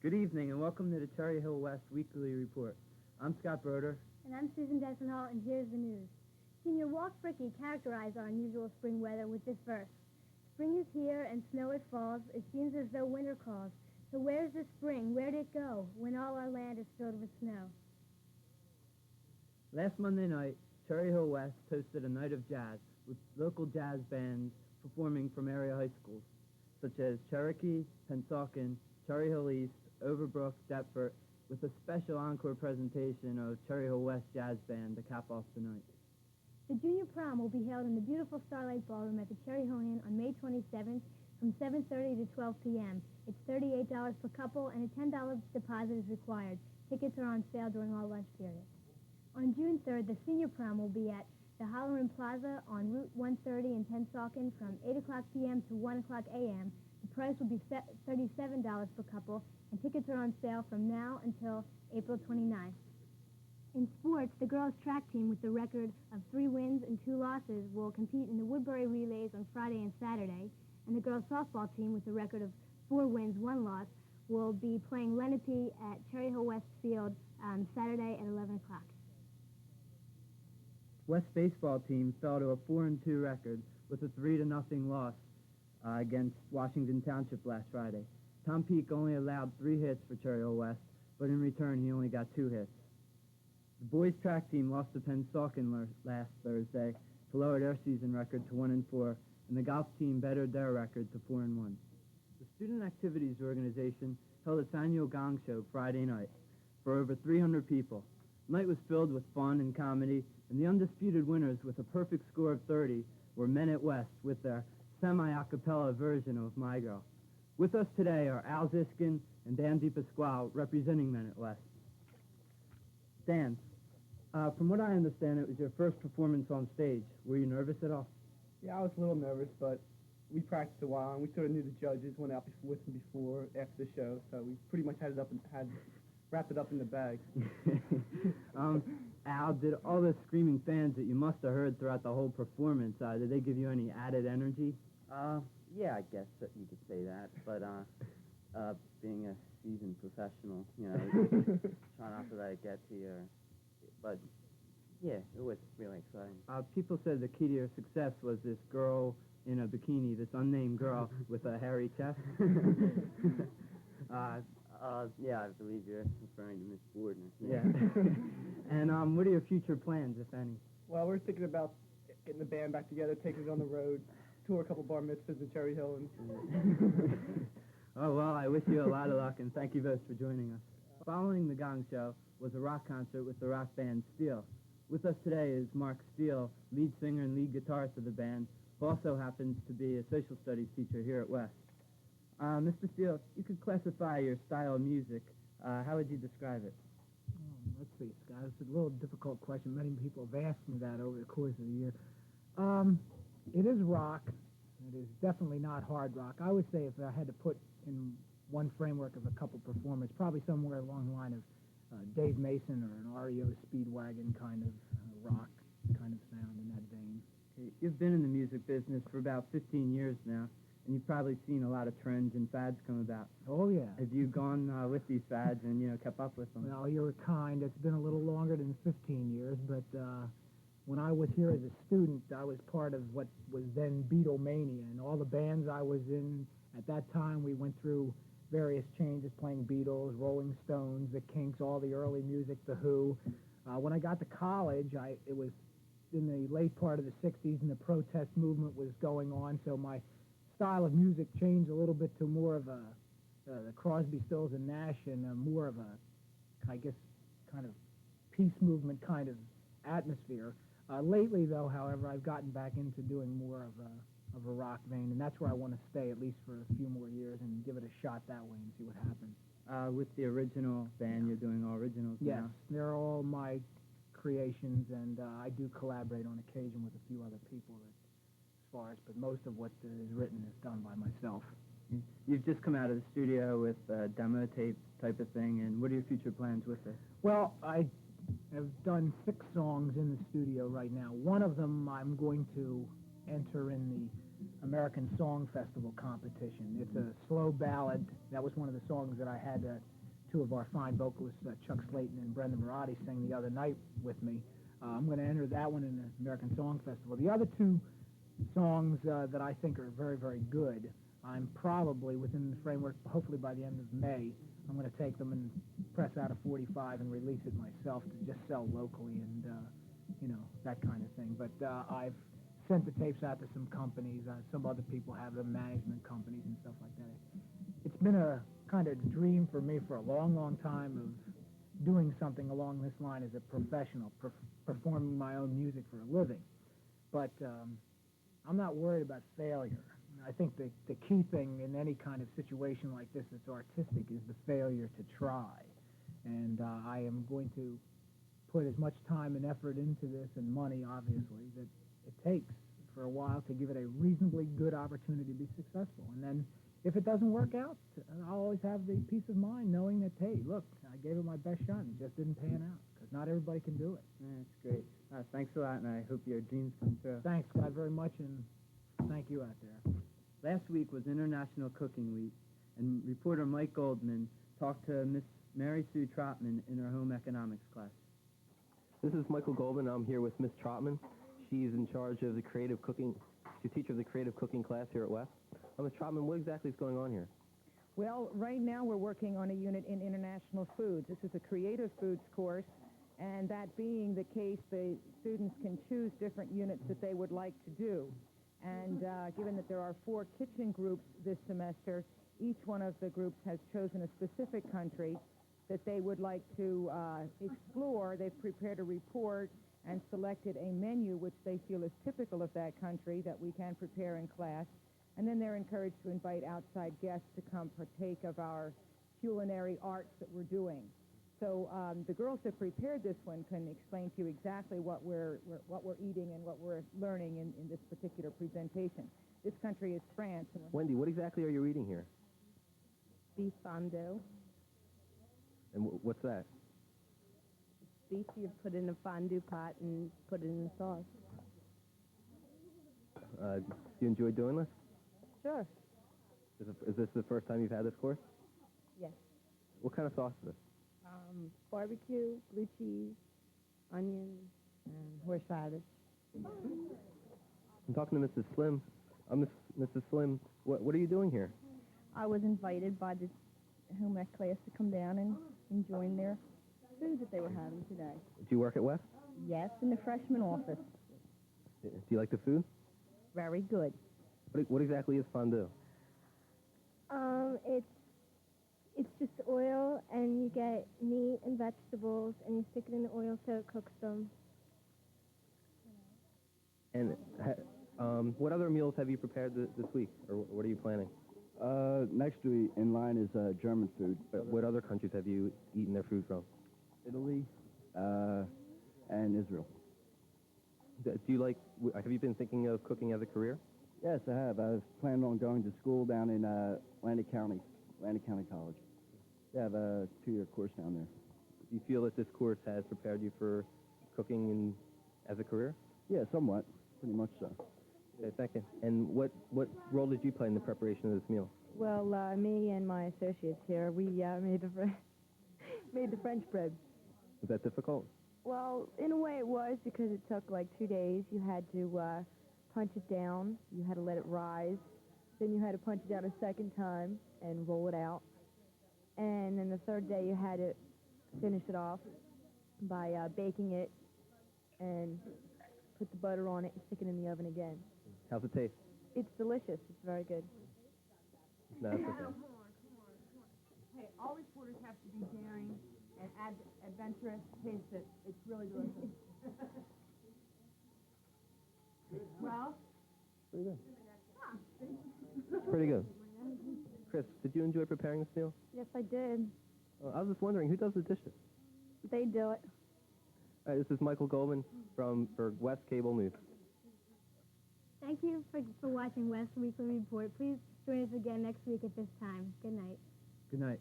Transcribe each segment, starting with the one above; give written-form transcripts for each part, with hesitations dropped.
Good evening and welcome to the Cherry Hill West Weekly Report. I'm Scott Broder. And I'm Susan Desenhall, and here's the news. Senior Walt Fricke characterized our unusual spring weather with this verse. Spring is here and snow it falls. It seems as though winter calls. So where's the spring? Where'd it go when all our land is filled with snow? Last Monday night, Cherry Hill West hosted a night of jazz with local jazz bands performing from area high schools, such as Cherokee, Pennsauken, Cherry Hill East, Overbrook, Deptford, with a special encore presentation of Cherry Hill West Jazz Band to cap off the night. The junior prom will be held in the beautiful Starlight Ballroom at the Cherry Hill Inn on May 27th from 7:30 to 12 p.m. It's $38 per couple, and a $10 deposit is required. Tickets are on sale during all lunch periods. On June 3rd, the senior prom will be at the Holloran Plaza on Route 130 in Pennsauken from 8 o'clock p.m. to 1 o'clock a.m. The price will be $37 per couple, and tickets are on sale from now until April 29th. In sports, the girls' track team with the record of 3 wins and 2 losses will compete in the Woodbury Relays on Friday and Saturday, and the girls' softball team with the record of 4 wins, 1 loss will be playing Lenape at Cherry Hill West Field Saturday at 11 o'clock. West baseball team fell to a 4-2 record with a 3-0 loss against Washington Township last Friday. Tom Peake only allowed 3 hits for Cherry Hill West, but in return he only got 2 hits. The boys track team lost to Pennsauken last Thursday to lower their season record to 1-4, and the golf team bettered their record to 4-1. The Student Activities Organization held its annual gong show Friday night for over 300 people. The night was filled with fun and comedy, and the undisputed winners with a perfect score of 30 were Men at West with their semi-a-cappella version of My Girl. With us today are Al Ziskin and Dan DePasquale representing Men at West. Dan, from what I understand, it was your first performance on stage. Were you nervous at all? Yeah, I was a little nervous, but we practiced a while, and we sort of knew the judges, went out with them before, after the show, so we pretty much had wrapped it up in the bag. Al, did all the screaming fans that you must have heard throughout the whole performance, did they give you any added energy? Yeah, I guess that you could say that, but being a seasoned professional, try not to let it get to you. But yeah, it was really exciting. People said the key to your success was this girl in a bikini, this unnamed girl with a hairy chest. Yeah, I believe you're referring to Miss Bordner. Yeah. And what are your future plans, if any? Well, we're thinking about getting the band back together, taking it on the road, tour a couple bar mitzvahs in Cherry Hill. Oh, well, I wish you a lot of luck, and thank you both for joining us. Following the Gong Show was a rock concert with the rock band Steele. With us today is Mark Steele, lead singer and lead guitarist of the band, who also happens to be a social studies teacher here at West. Mr. Steele, you could classify your style of music. How would you describe it? Let's see, Scott. It's a little difficult question. Many people have asked me that over the course of the year. It is rock. It is definitely not hard rock. I would say if I had to put in one framework of a couple performers, probably somewhere along the line of Dave Mason or an REO Speedwagon kind of rock kind of sound in that vein. You've been in the music business for about 15 years now, and you've probably seen a lot of trends and fads come about. Oh, yeah. Have you gone with these fads and, kept up with them? Well, you're kind. It's been a little longer than 15 years, but when I was here as a student, I was part of what was then Beatlemania, and all the bands I was in at that time, we went through various changes, playing Beatles, Rolling Stones, the Kinks, all the early music, The Who. When I got to college, it was in the late part of the 60s, and the protest movement was going on, so my style of music changed a little bit to more of the Crosby, Stills, and Nash, and more of a, I guess, kind of peace movement kind of atmosphere. Lately, though, however, I've gotten back into doing more of a rock vein, and that's where I want to stay at least for a few more years and give it a shot that way and see what happens. With the original band, you're doing all originals Yes, now? they're all my creations, and I do collaborate on occasion with a few other people but most of what is written is done by myself. You've just come out of the studio with a demo tape type of thing, and what are your future plans with it? Well, I have done 6 songs in the studio right now. One of them I'm going to enter in American Song Festival competition. It's a slow ballad. That was one of the songs that I had two of our fine vocalists, Chuck Slayton and Brendan Marotti, sing the other night with me. I'm going to enter that one in the American Song Festival. The other two songs that I think are very, very good, I'm probably within the framework, hopefully by the end of May, I'm going to take them and press out a 45 and release it myself to just sell locally and, that kind of thing. But I've sent the tapes out to some companies. Some other people have them, management companies and stuff like that. It's been a kind of dream for me for a long, long time of doing something along this line as a professional, performing my own music for a living. But I'm not worried about failure. I think the key thing in any kind of situation like this that's artistic is the failure to try. And I am going to put as much time and effort into this, and money, obviously, that it takes for a while to give it a reasonably good opportunity to be successful. And then if it doesn't work out, I'll always have the peace of mind knowing that, hey, look, I gave it my best shot and it just didn't pan out, because not everybody can do it. Yeah, that's great. Thanks a lot, and I hope your dreams come true. Thanks, Scott, very much, and thank you out there. Last week was International Cooking Week, and reporter Mike Goldman talked to Miss Mary Sue Trotman in her home economics class. This is Michael Goldman. I'm here with Miss Trotman. She's in charge of the creative cooking. She's teacher of the creative cooking class here at West. Miss Trotman, what exactly is going on here? Well, right now we're working on a unit in international foods. This is a creative foods course, and that being the case, the students can choose different units that they would like to do. And given that there are 4 kitchen groups this semester, each one of the groups has chosen a specific country that they would like to explore. They've prepared a report and selected a menu which they feel is typical of that country that we can prepare in class. And then they're encouraged to invite outside guests to come partake of our culinary arts that we're doing. So the girls that prepared this one can explain to you exactly what we're eating and what we're learning in this particular presentation. This country is France. And Wendy, what exactly are you eating here? Beef fondue. And what's that? Beef you put in a fondue pot and put it in the sauce. Do you enjoy doing this? Sure. Is this the first time you've had this course? Yes. What kind of sauce is this? Barbecue, blue cheese, onion, and horseradish. I'm talking to Mrs. Slim. Mrs. Slim, what are you doing here? I was invited by the home ec class to come down and join their food that they were having today. Do you work at West? Yes, in the freshman office. Do you like the food? Very good. What exactly is fondue? It's just oil, and you get meat and vegetables, and you stick it in the oil so it cooks them. And what other meals have you prepared this week, or what are you planning? Next in line is German food. What other countries have you eaten their food from? Italy and Israel. Do you like? Have you been thinking of cooking as a career? Yes, I have. I've planned on going to school down in Atlantic County College. They have a 2-year course down there. Do you feel that this course has prepared you for cooking as a career? Yeah, somewhat. Pretty much so. Okay, thank you. And what role did you play in the preparation of this meal? Well, me and my associates here, we made the French bread. Was that difficult? Well, in a way it was, because it took like 2 days. You had to punch it down. You had to let it rise. Then you had to punch it down a second time and roll it out. And then the third day you had to finish it off by baking it and put the butter on it and stick it in the oven again. How's it taste? It's delicious. It's very good. No, it's okay. Hey, all reporters have to be daring and adventurous. Taste it. It's really delicious. Well? Pretty good. Pretty good. Chris, did you enjoy preparing this meal? Yes, I did. I was just wondering, who does the dishes? They do it. Hi, this is Michael Goldman for West Cable News. Thank you for watching West Weekly Report. Please join us again next week at this time. Good night. Good night.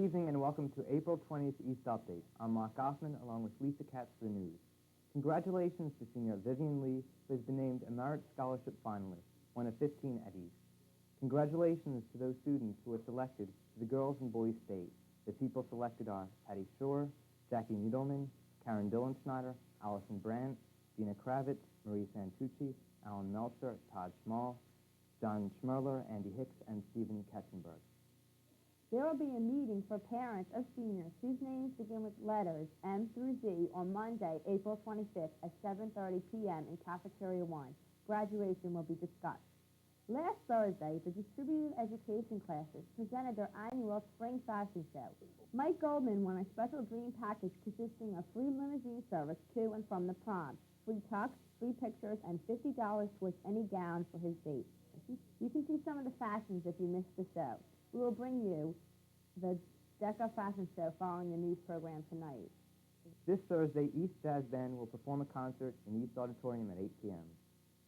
evening and welcome to April 20th East Update. I'm Mark Goffman along with Lisa Katz for the news. Congratulations to senior Vivian Lee, who has been named a Merit Scholarship finalist, one of 15 at East. Congratulations to those students who were selected to the Girls and Boys State. The people selected are Patty Shore, Jackie Needleman, Karen Dillenschneider, Allison Brandt, Dina Kravitz, Marie Santucci, Alan Meltzer, Todd Schmall, John Schmerler, Andy Hicks, and Stephen Ketchenberg. There will be a meeting for parents of seniors whose names begin with letters M through Z on Monday, April 25th at 7:30 p.m. in Cafeteria 1. Graduation will be discussed. Last Thursday, the distributed education classes presented their annual spring fashion show. Mike Goldman won a special dream package consisting of free limousine service to and from the prom, free tux, free pictures, and $50 towards any gown for his date. You can see some of the fashions if you missed the show. We will bring you the DECA Fashion Show following the news program tonight. This Thursday, East Jazz Band will perform a concert in East Auditorium at 8 p.m.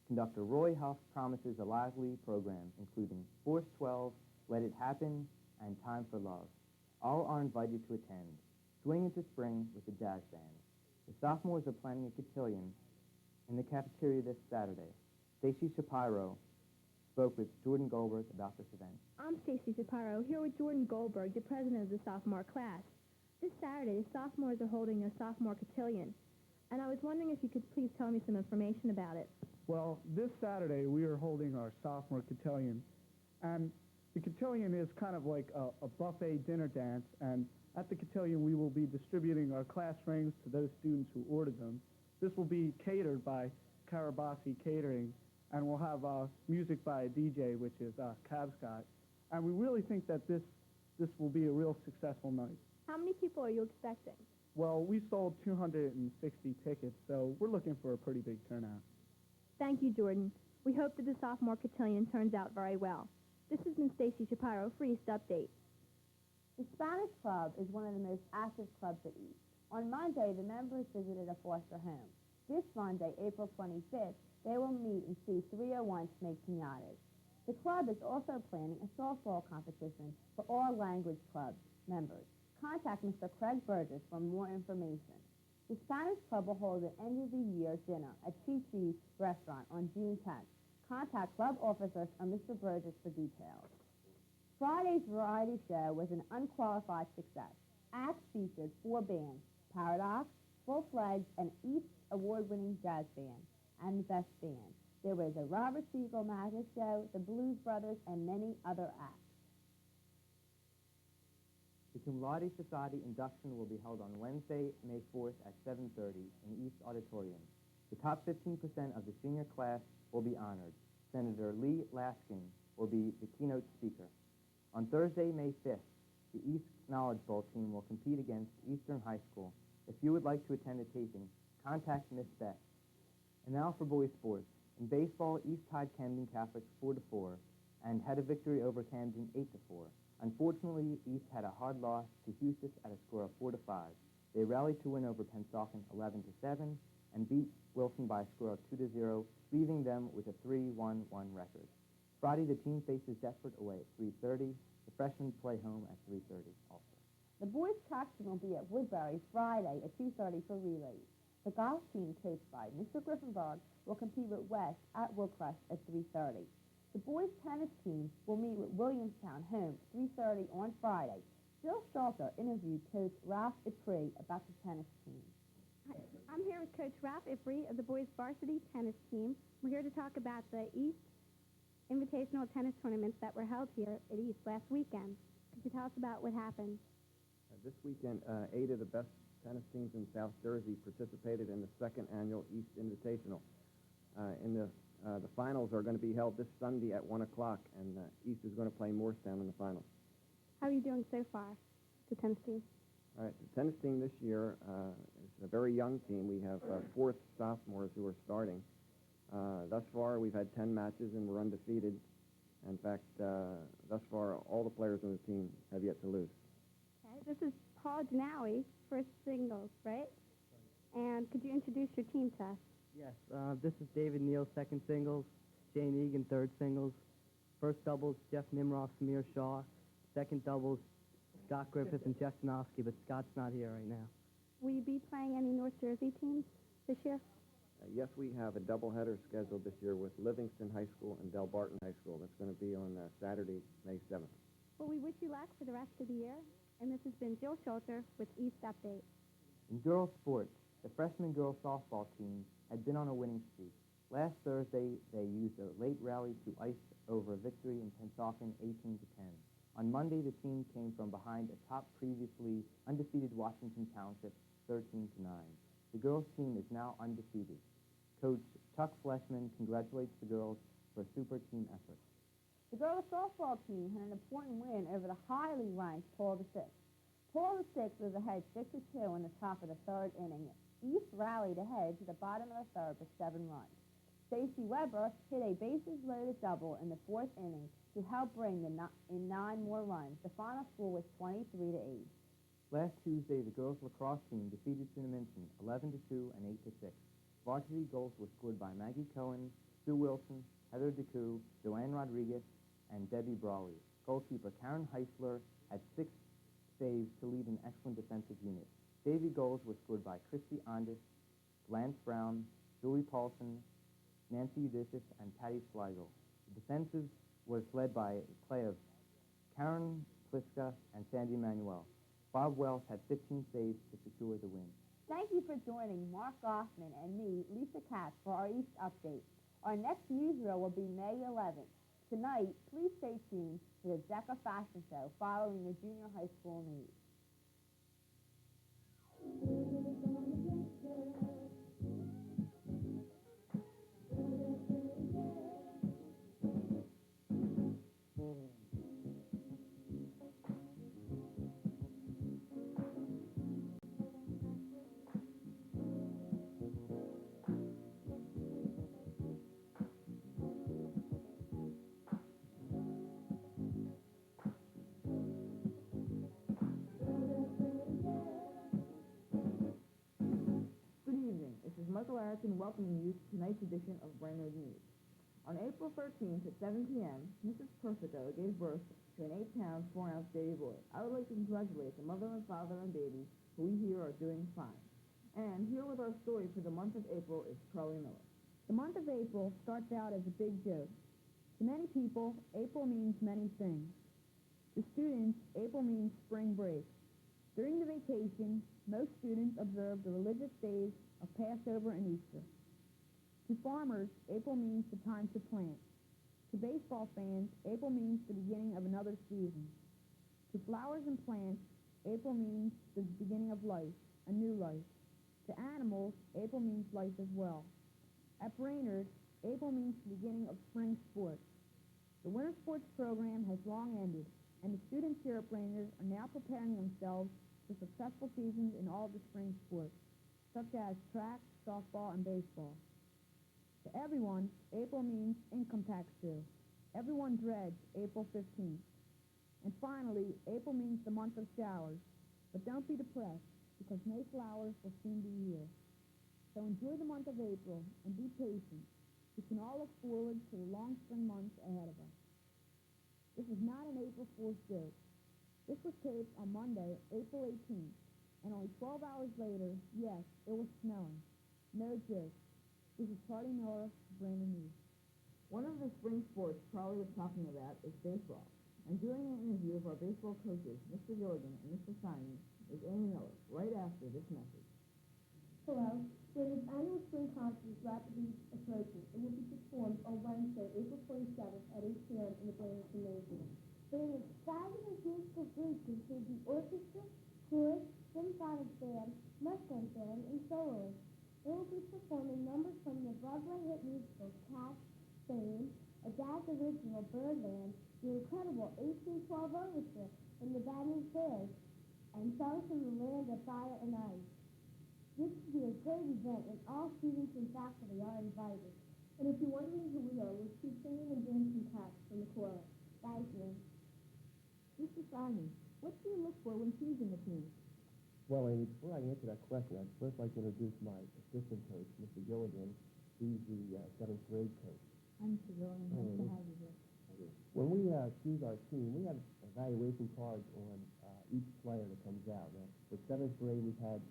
Conductor Roy Huff promises a lively program, including Force 12, Let It Happen, and Time for Love. All are invited to attend. Swing into spring with the jazz band. The sophomores are planning a cotillion in the cafeteria this Saturday. Stacy Shapiro spoke with Jordan Goldberg about this event. I'm Stacy Shapiro, here with Jordan Goldberg, the president of the sophomore class. This Saturday, the sophomores are holding a sophomore cotillion, and I was wondering if you could please tell me some information about it. Well, this Saturday we are holding our sophomore cotillion, and the cotillion is kind of like a buffet dinner dance, and at the cotillion we will be distributing our class rings to those students who ordered them. This will be catered by Karabasi Catering, and we'll have music by a DJ, which is Cab Scott, and we really think that this will be a real successful night. How many people are you expecting? Well, we sold 260 tickets, so we're looking for a pretty big turnout. Thank you, Jordan. We hope that the sophomore cotillion turns out very well. This has been Stacy Shapiro for East Update. The Spanish Club is one of the most active clubs at East. On Monday, the members visited a foster home. This Monday, April 25th, they will meet in C301 to make pinatas. The club is also planning a softball competition for all language club members. Contact Mr. Craig Burgess for more information. The Spanish Club will hold an end-of-the-year dinner at Chi-Chi's restaurant on June 10th. Contact club officers or Mr. Burgess for details. Friday's variety show was an unqualified success. Acts featured 4 bands: Paradox, Full Fledged, an East award-winning jazz band, and the Best Band. There was a Robert Siegel magic show, the Blues Brothers, and many other acts. The Cum Laude Society induction will be held on Wednesday, May 4th at 7:30 in East Auditorium. The top 15% of the senior class will be honored. Senator Lee Laskin will be the keynote speaker. On Thursday, May 5th, the East Knowledge Bowl team will compete against Eastern High School. If you would like to attend a taping, contact Miss Beck. And now for boys sports. In baseball, East tied Camden Catholic 4-4 and had a victory over Camden 8-4. Unfortunately, East had a hard loss to Houston at a score of 4-5. They rallied to win over Pennsauken 11-7 and beat Wilson by a score of 2-0, leaving them with a 3-1-1 record. Friday, the team faces Deptford away at 3:30. The freshmen play home at 3:30 also. The boys' track team will be at Woodbury Friday at 2:30 for relays. The golf team, coached by Mr. Griffenberg, will compete with West at Woodcrest at 3:30. The boys' tennis team will meet with Williamstown home 3:30 on Friday. Bill Stalter interviewed Coach Ralph Ipri about the tennis team. Hi, I'm here with Coach Ralph Ipri of the boys' varsity tennis team. We're here to talk about the East Invitational tennis tournaments that were held here at East last weekend. Could you tell us about what happened? This weekend, 8 of the best tennis teams in South Jersey participated in the second annual East Invitational. The finals are going to be held this Sunday at 1 o'clock, and East is going to play Morristown in the finals. How are you doing so far, the tennis team? All right, the tennis team this year is a very young team. We have 4 sophomores who are starting. Thus far, we've had 10 matches, and we're undefeated. In fact, thus far, all the players on the team have yet to lose. Okay, this is Paul Janawi, first singles, right? And could you introduce your team to us? Yes, this is David Neal, second singles, Jane Egan, third singles. First doubles, Jeff Nimroff, Samir Shaw. Second doubles, Scott Griffith and Jeff Janowski, but Scott's not here right now. Will you be playing any North Jersey teams this year? Yes, we have a doubleheader scheduled this year with Livingston High School and Del Barton High School. That's going to be on Saturday, May 7th. Well, we wish you luck for the rest of the year. And this has been Jill Schulter with East Update. In girls sports, the freshman girls softball team had been on a winning streak. Last Thursday, they used a late rally to ice over a victory in Pennsauken 18-10. On Monday, the team came from behind a top previously undefeated Washington Township 13-9. The girls team is now undefeated. Coach Chuck Fleshman congratulates the girls for a super team effort. The girls softball team had an important win over the highly ranked Paul VI. Paul VI was ahead 6-2 in the top of the third inning. East rallied ahead to the bottom of the third with 7 runs. Stacy Weber hit a bases-loaded double in the fourth inning to help bring in 9 more runs. The final score was 23-8. Last Tuesday, the girls lacrosse team defeated Cinnaminson 11-2 and 8-6. Varsity goals were scored by Maggie Cohen, Sue Wilson, Heather DeCou, Joanne Rodriguez, and Debbie Brawley. Goalkeeper Karen Heisler had 6 saves to lead an excellent defensive unit. Davy goals were scored by Christy Ondis, Lance Brown, Julie Paulson, Nancy Eudicius, and Patty Schleigel. The defensive was led by play of Karen Pliska and Sandy Manuel. Bob Welsh had 15 saves to secure the win. Thank you for joining Mark Goffman and me, Lisa Katz, for our East Update. Our next newsreel will be May 11th. Tonight, please stay tuned for the DECA Fashion Show following the junior high school news. Michael Erickson welcoming you to tonight's edition of Brainerd News. On April 13th at 7 p.m., Mrs. Persico gave birth to an 8-pound, 4-ounce baby boy. I would like to congratulate the mother and father and baby, who we hear are doing fine. And here with our story for the month of April is Charlie Miller. The month of April starts out as a big joke. To many people, April means many things. To students, April means spring break. During the vacation, most students observe the religious days of Passover and Easter. To farmers, April means the time to plant. To baseball fans, April means the beginning of another season. To flowers and plants, April means the beginning of life, a new life. To animals, April means life as well. At Brainerd, April means the beginning of spring sports. The winter sports program has long ended, and the students here at Brainerd are now preparing themselves for successful seasons in all the spring sports, such as track, softball, and baseball. To everyone, April means income tax due. Everyone dreads April 15th. And finally, April means the month of showers. But don't be depressed, because May flowers will soon be here. So enjoy the month of April and be patient. We can all look forward to the long spring months ahead of us. This is not an April Fool's joke. This was taped on Monday, April 18th. And only 12 hours later, yes, it was snowing. No joke. This is Charlie Miller, Brainerd News. One of the spring sports Charlie was talking about is baseball. And during an interview of our baseball coaches, Mr. Gilligan and Mr. Simon, is Amy Miller, right after this message. Hello. Brainerd's annual spring concert is rapidly approaching. It will be performed on Wednesday, April 27th at 8 p.m. in the Brainerd Gymnasium. Brainerd's fabulous musical groups include the orchestra, chorus, symphonic band, Mustang band, and soloists. They will be performing numbers from the Broadway hit musical Cats, Fame, a jazz original Birdland, the incredible 1812 Orchestra from the Bad News Bears, and songs from the land of fire and ice. This will be a great event, and all students and faculty are invited. And if you're wondering who we are, we're two singing and dancing cats from the chorus. Thank you. Mr. Simon, what do you look for when choosing a team? Well, Amy, before I answer that question, I'd first like to introduce my assistant coach, Mr. Gilligan. He's the 7th grade coach. I'm Mr. Gilligan. Nice to have you here. When we choose our team, we have evaluation cards on each player that comes out. Now, for 7th grade, we've had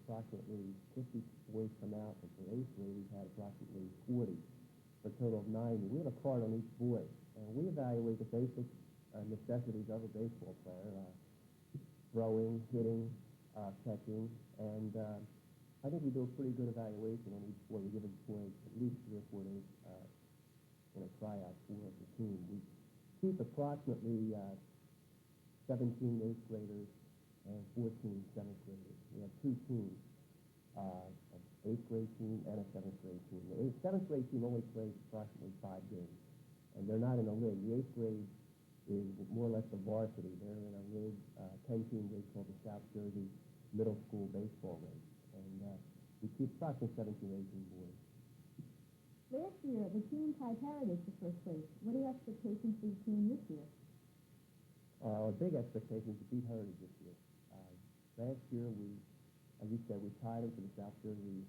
approximately 50 boys come out, and for 8th grade, we've had approximately 40, for a total of 90. We have a card on each boy, and we evaluate the basic necessities of a baseball player, throwing, hitting, catching, and I think we do a pretty good evaluation on each boy. We give a boy at least 3 or 4 days tryout for the team. We keep approximately 17 8th graders and 14 7th graders. We have 2 teams, an 8th grade team and a 7th grade team. The 7th grade team only plays approximately 5 games, and they're not in a league. The 8th grade is more or less the varsity. They're in a league, 10-team league called the South Jersey Middle School Baseball League, and we keep approximately 17 18 boys. Last year, the team tied Heritage for first place. What are your expectations for the team this year? Our big expectation is to beat Heritage this year. Last year, as you said, we tied them for the South Jersey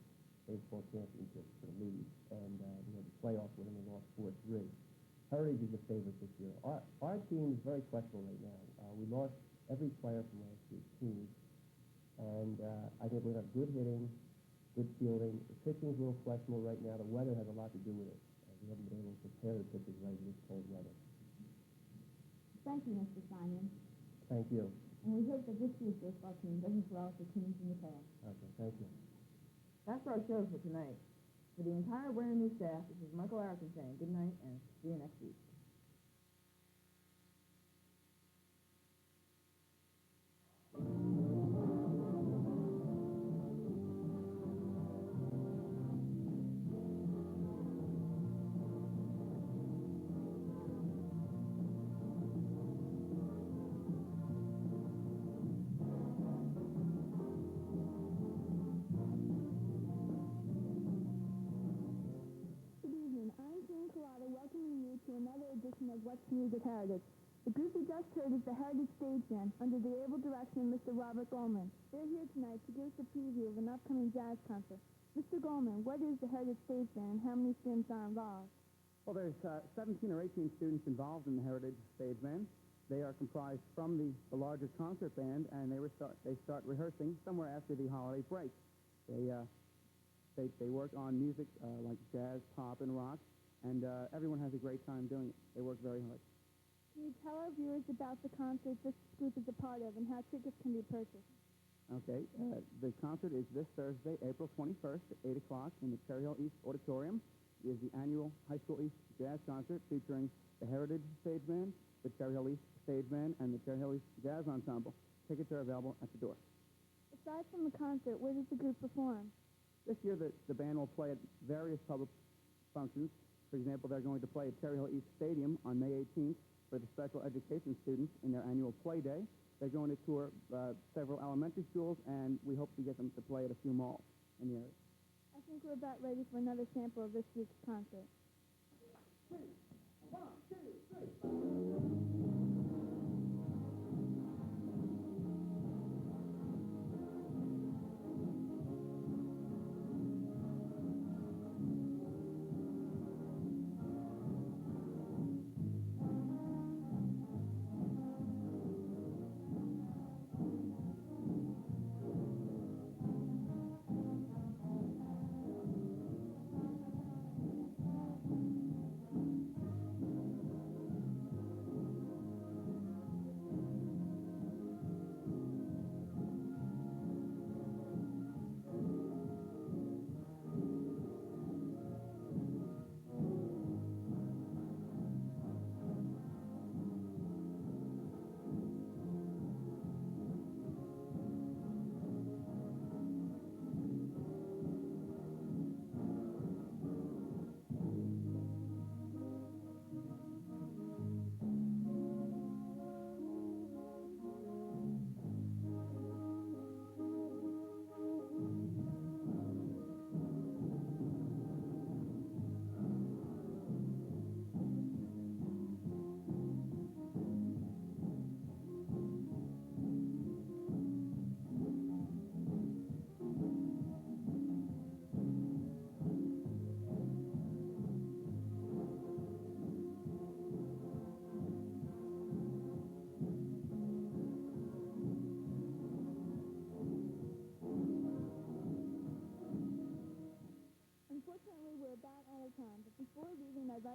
Baseball Championship for the league, and we had the playoff win and we lost 4-3. Heritage is the favorite this year. Our team is very questionable right now. We lost every player from last year's team, and I think we have good hitting, good fielding. The pitching is a little questionable right now. The weather has a lot to do with it. We haven't been able to prepare the pitchers right in this cold weather. Thank you, Mr. Simon. Thank you. And we hope that this year's baseball team does as well as the teams in the past. Okay, thank you. That's our show for tonight. For the entire Brainerd News staff, this is Michael Erickson saying good night and see you next week. Music Heritage. The group you just heard is the Heritage Stage Band under the able direction of Mr. Robert Goldman. They're here tonight to give us a preview of an upcoming jazz concert. Mr. Goldman, what is the Heritage Stage Band and how many students are involved? Well, there's 17 or 18 students involved in the Heritage Stage Band. They are comprised from the larger concert band, and they start rehearsing somewhere after the holiday break. They work on music like jazz, pop, and rock. And everyone has a great time doing it. They work very hard. Can you tell our viewers about the concert this group is a part of and how tickets can be purchased? Okay. The concert is this Thursday, April 21st at 8 o'clock in the Cherry Hill East Auditorium. It is the annual High School East Jazz Concert featuring the Heritage Stage Band, the Cherry Hill East Stage Band, and the Cherry Hill East Jazz Ensemble. Tickets are available at the door. Aside from the concert, where does the group perform? This year, the band will play at various public functions. For example, they're going to play at Cherry Hill East Stadium on May 18th for the special education students in their annual play day. They're going to tour several elementary schools, and we hope to get them to play at a few malls in the area. I think we're about ready for another sample of this week's concert. 1, 2, 3.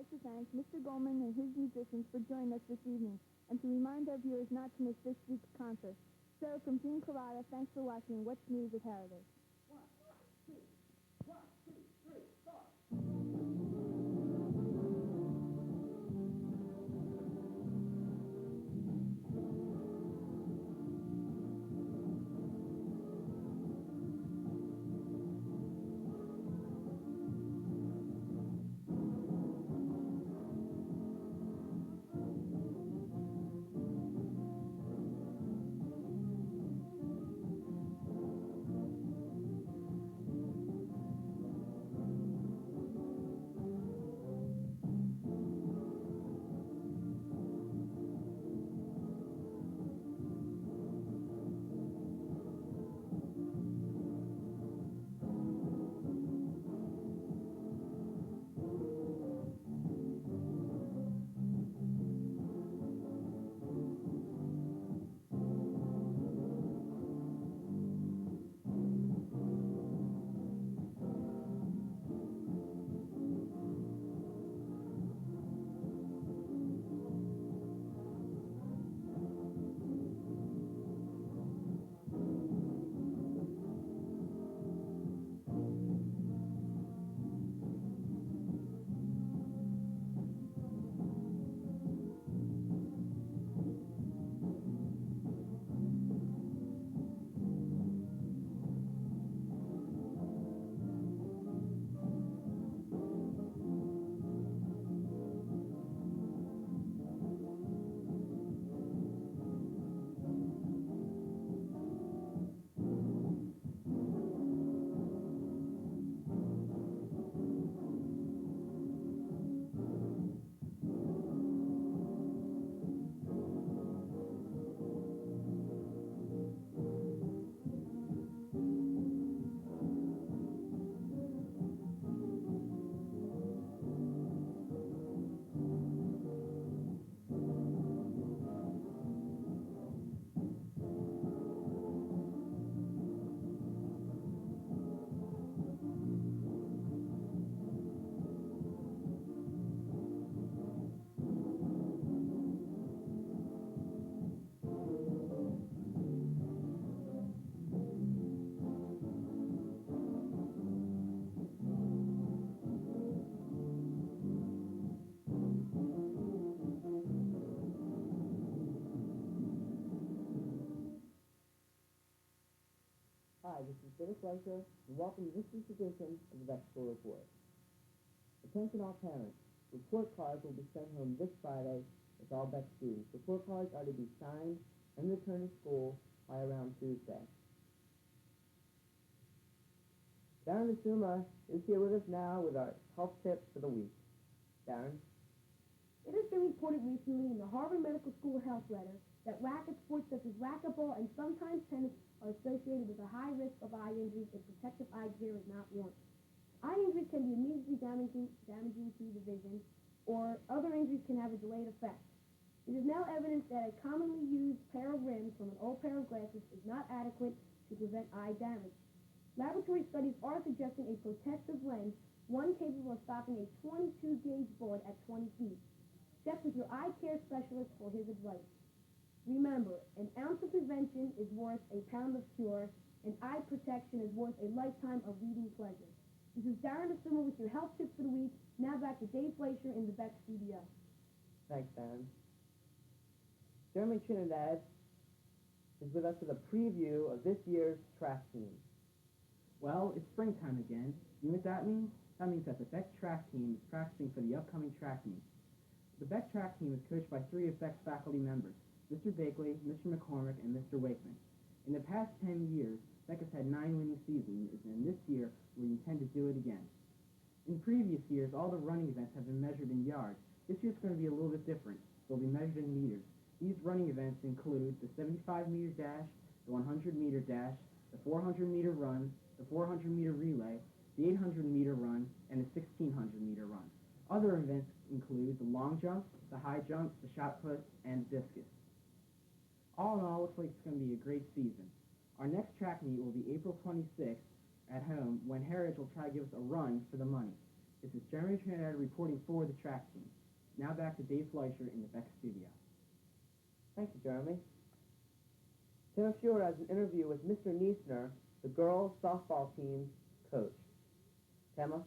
like to thank Mr. Goldman and his musicians for joining us this evening, and to remind our viewers not to miss this week's concert. So, from Jean Carrata, thanks for watching What's News at Heritage. Hi, this is Dennis Reicher, and welcome to this week's edition of the Beck School Report. Attention all parents. Report cards will be sent home this Friday with all Beck students. Report cards are to be signed and returned to school by around Tuesday. Darren Asuma is here with us now with our health tips for the week. Darren? It has been reported recently in the Harvard Medical School health letter that racket sports such as racquetball and sometimes tennis are associated with a high risk of eye injuries if protective eye gear is not worn. Eye injuries can be immediately damaging to the vision, or other injuries can have a delayed effect. It is now evident that a commonly used pair of rims from an old pair of glasses is not adequate to prevent eye damage. Laboratory studies are suggesting a protective lens, one capable of stopping a 22-gauge bullet at 20 feet. Check with your eye care specialist for his advice. Remember, an ounce of prevention is worth a pound of cure, and eye protection is worth a lifetime of reading pleasure. This is Darren Asuma with your health tips for the week. Now back to Dave Fleischer in the Beck studio. Thanks, Darren. Jeremy Trinidad is with us with a preview of this year's track team. Well, it's springtime again. You know what that means? That means that the Beck track team is practicing for the upcoming track meet. The Beck track team is coached by 3 of Beck's faculty members, Mr. Bakley, Mr. McCormick, and Mr. Wakeman. In the past 10 years, Beck has had 9 winning seasons, and this year we intend to do it again. In previous years, all the running events have been measured in yards. This year's going to be a little bit different. They'll be measured in meters. These running events include the 75-meter dash, the 100-meter dash, the 400-meter run, the 400-meter relay, the 800-meter run, and the 1600-meter run. Other events include the long jump, the high jump, the shot put, and discus. All in all, looks like it's going to be a great season. Our next track meet will be April 26th at home, when Heritage will try to give us a run for the money. This is Jeremy Trinidad reporting for the track team. Now back to Dave Fleischer in the Beck studio. Thank you, Jeremy. Tim Fuhrer has an interview with Mr. Niesner, the girls softball team's coach. Tema?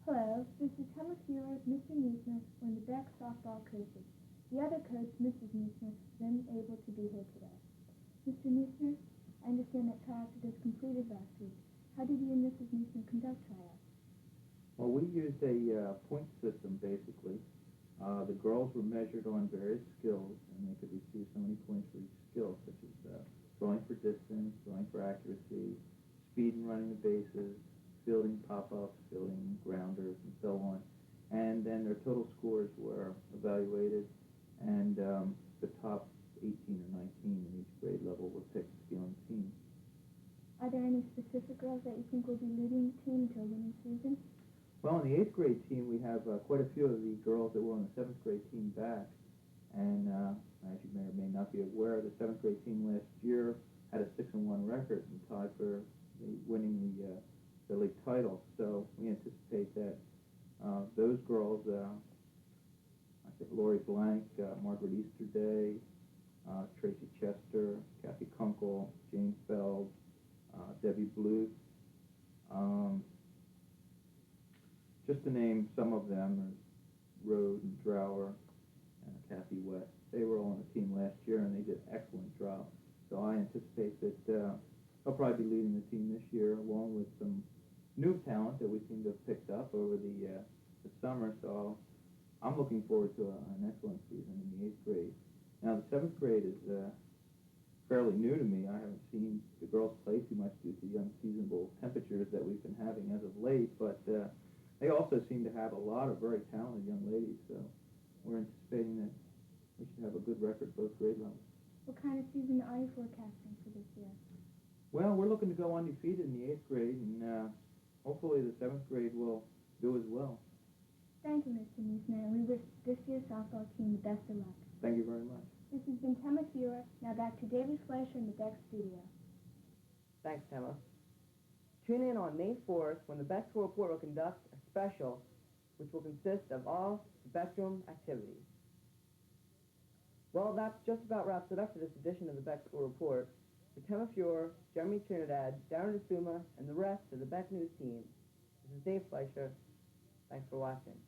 Hello, this is Emma Fuhrer, Mr. Niesner, one of the Beck softball coaches. The other coach, Mrs. Niesner, is unable to be here today. Mr. Niesner, I understand that tryouts were just completed last week. How did you and Mrs. Niesner conduct tryouts? Well, we used a point system, basically. The girls were measured on various skills, and they could receive so many points for each skill, such as throwing for distance, throwing for accuracy, speed in running the bases, fielding pop-ups, fielding grounders, and so on. And then their total scores were evaluated, and the top 18 or 19 in each grade level were picked to be on the team. Are there any specific girls that you think will be leading the team to a winning season? Well, on the 8th grade team, we have quite a few of the girls that were on the 7th grade team back. And as you may or may not be aware, the 7th grade team last year had a 6-1 record and tied for winning the league title. So we anticipate that those girls, I think Lori Blank, Margaret Easterday, Tracy Chester, Kathy Kunkel, Jane Feld, Debbie Bluth, just to name some of them, Rode and Drower, Kathy West. They were all on the team last year, and they did an excellent job. So I anticipate that they'll probably be leading the team this year, along with some new talent that we seem to have picked up over the summer. So I'm looking forward to an excellent season in the 8th grade. Now, the 7th grade is fairly new to me. I haven't seen the girls play too much due to the unseasonable temperatures that we've been having as of late, but they also seem to have a lot of very talented young ladies, so we're anticipating that we should have a good record both grade levels. What kind of season are you forecasting for this year? Well, we're looking to go undefeated in the 8th grade, and hopefully the 7th grade will do as well. Thank you, Mr. Niesner, and we wish this year's softball team the best of luck. Thank you very much. This has been Tema Fuhrer. Now back to David Fleischer in the Beck studio. Thanks, Tema. Tune in on May 4th when the Beck School Report will conduct a special which will consist of all Spectrum activities. Well, that just about wraps it up for this edition of the Beck School Report. For Tema Fuhrer, Jeremy Trinidad, Darren DeSuma, and the rest of the Beck News team, this is Dave Fleischer. Thanks for watching.